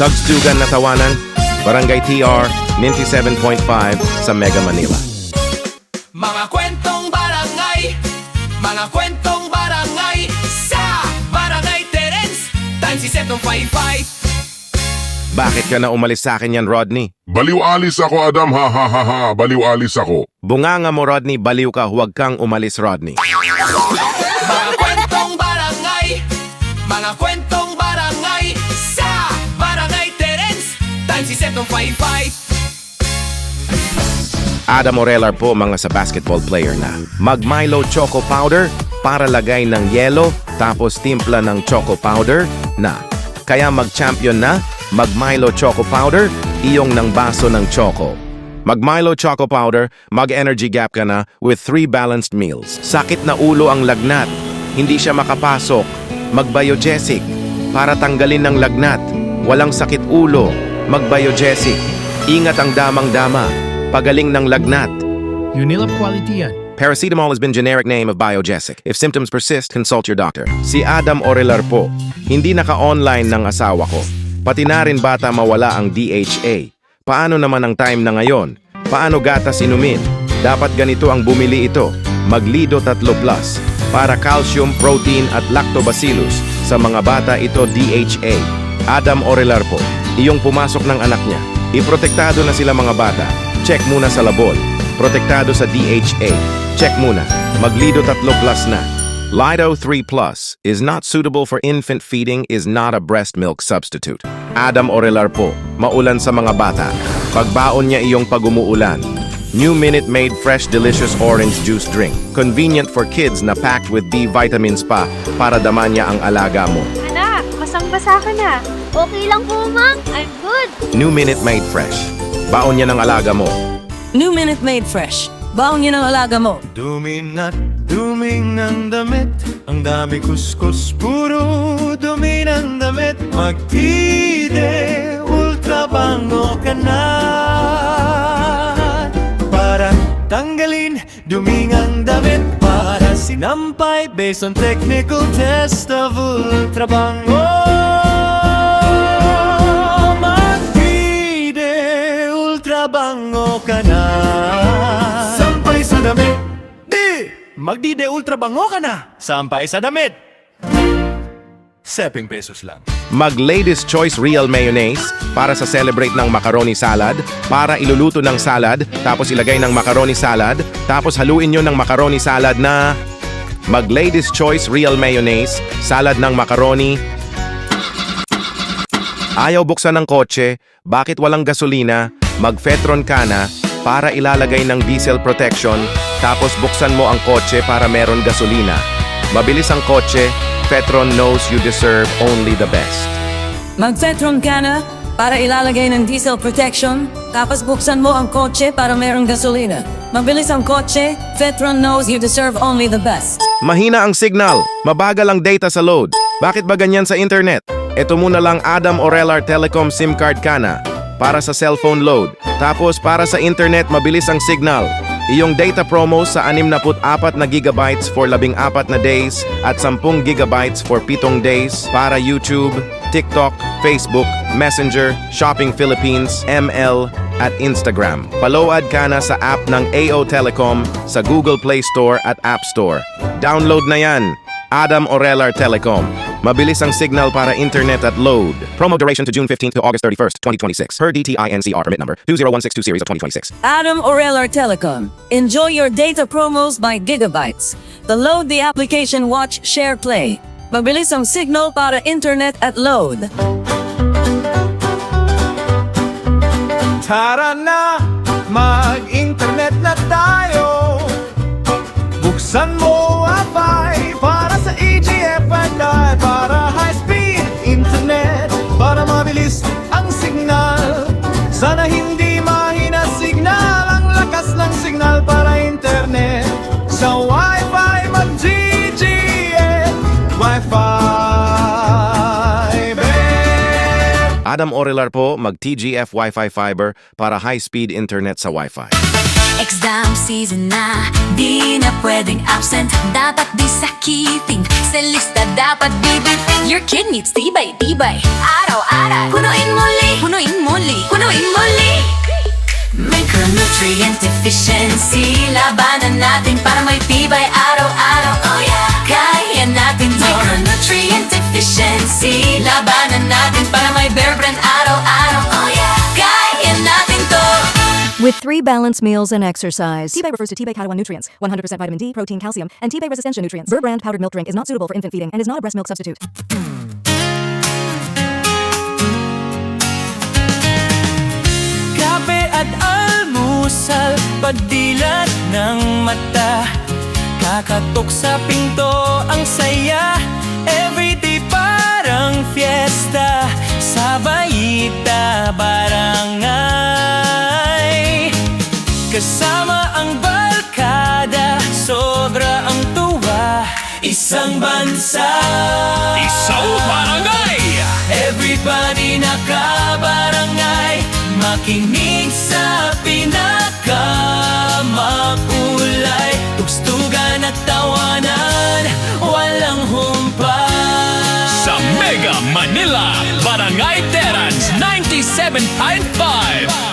Tugstugan na Tawanan, Barangay TR, 97.5 sa Mega Manila. Mga kwentong barangay, mga kwentong barangay sa Barangay Terence, times si Setong 55. Bakit ka na umalis sa akin yan, Rodney? Baliw alis ako, Adam, ha ha ha ha, baliw alis ako. Bunganga mo, Rodney, baliw ka, huwag kang umalis, Rodney. Mga kwentong barangay, mga kwentong barangay sa Barangay Terence, times si Setong 55. Adam Orelar po mga sa basketball player na. Mag-Milo Choco Powder para lagay ng yelo tapos timpla ng Choco Powder na. Kaya mag-champion na, mag-Milo Choco Powder, iyong ng baso ng Choco. Mag-Milo Choco Powder, mag-energy gap ka na with 3 balanced meals. Sakit na ulo ang lagnat, hindi siya makapasok. Mag-Biogesic para tanggalin ng lagnat. Walang sakit ulo, mag-Biogesic. Ingat ang damang-dama, pagaling ng lagnat. Unilab quality yan. Paracetamol has been generic name of Biogesic. If symptoms persist, consult your doctor. Si Adam Orelar po, hindi naka-online ng asawa ko. Pati na rin bata mawala ang DHA. Paano naman ang time na ngayon? Paano gatas inumin? Dapat ganito ang bumili ito. Maglido 3 Plus. Para calcium, protein at lactobacillus. Sa mga bata ito DHA. Adam Orelar po, iyong pumasok ng anak niya. Iprotektado na sila mga bata. Check muna sa labol. Protektado sa DHA. Check muna. Maglido 3 Plus na. Lido 3 Plus is not suitable for infant feeding, is not a breast milk substitute. Adam Orelar po, maulan sa mga bata. Pagbaon niya iyong pag-umuulan. New Minute Maid Fresh Delicious Orange Juice Drink. Convenient for kids na packed with B vitamins pa para daman niya ang alaga mo. Anak, basang-basa ka na. Okay lang po, Ma'am. I'm good. New Minute Maid Fresh. Baon niya ng alaga mo. New Minute Maid Fresh. Baon yun ang alaga mo. Duming ng damit, ang dami kuskus, puro dumi ng damit. Magtide, ultra bango ka na. Para tanggalin, duming ang damit. Para sinampay, based on technical test of ultra bango. Magtide, ultra bango ka na. Sampay sa damit. Magdide ultra bango ka na. Sampay sa damit. 7 pesos lang. Mag-Ladies Choice Real Mayonnaise para sa celebrate ng macaroni salad, para iluluto ng salad, tapos ilagay ng macaroni salad, tapos haluin nyo ng macaroni salad na Mag-Ladies Choice Real Mayonnaise, salad ng macaroni. Ayaw buksan ng kotse, bakit walang gasolina? Mag-Fetron ka na para ilalagay ng diesel protection, tapos buksan mo ang kotse para meron gasolina. Mabilis ang kotse, Fetron knows you deserve only the best. Mag-Fetron ka na para ilalagay ng diesel protection, tapos buksan mo ang kotse para merong gasolina. Mabilis ang kotse, Fetron knows you deserve only the best. Mahina ang signal, mabagal ang data sa load. Bakit ba ganyan sa internet? Ito muna lang Adam Orelar Telecom SIM card ka na para sa cellphone load. Tapos para sa internet, mabilis ang signal. Iyong data promo sa 64 na gigabytes for 14 na days at 10 gigabytes for 7 days para YouTube, TikTok, Facebook, Messenger, Shopping Philippines, ML, at Instagram. Palawad ka na sa app ng AO Telecom sa Google Play Store at App Store. Download na yan! Adam Orelar Telecom. Mabilis ang signal para internet at load. Promo duration to June 15th to August 31st, 2026. Per DTI NCR permit number 20162 series of 2026. Adam Orelar Telecom. Enjoy your data promos by gigabytes. Download the application Watch, Share, Play. Mabilis ang signal para internet at load. Tara na, mag-internet na tayo. Buksan mo Wi-Fi para sa EGF at live. Para high-speed internet, para mabilis ang signal. Sana hindi mahina signal, ang lakas ng signal para internet. Sa Wi-Fi mag-GGF Wi-Fi. Adam Orelar po, mag-TGF Wi-Fi Fiber para high-speed internet sa Wi-Fi. Exam season na, di na pwedeng absent. Dapat di sakiting, sa lista dapat bibit. Your kid needs tibay-tibay, araw-araw. Punuin muli, punuin muli, punuin muli. Micronutrient deficiency, labanan natin para may tibay araw-araw. Oh yeah, kaya natin to. Micronutrient deficiency, labanan natin para may bear brand araw-araw. Oh yeah, kaya natin to. With 3 balanced meals and exercise. T-Bay refers to T-Bay Cat 1 nutrients, 100% vitamin D, protein, calcium, and T-Bay Resistencia nutrients. Burr brand powdered milk drink is not suitable for infant feeding and is not a breast milk substitute. Kape at almusal, pagdilat ng mata. Kakatok sa pinto, ang saya. Everyday parang fiesta. Sa Bayita Barangay, kasama ang barkada, sobra ang tuwa. Isang bansa, Isang barangay! everybody nakabarangay. Makinig sa pinakamakulay. Tugstugan at tawanan, walang humpay. Sa Mega Manila, Barangay Terans 97.5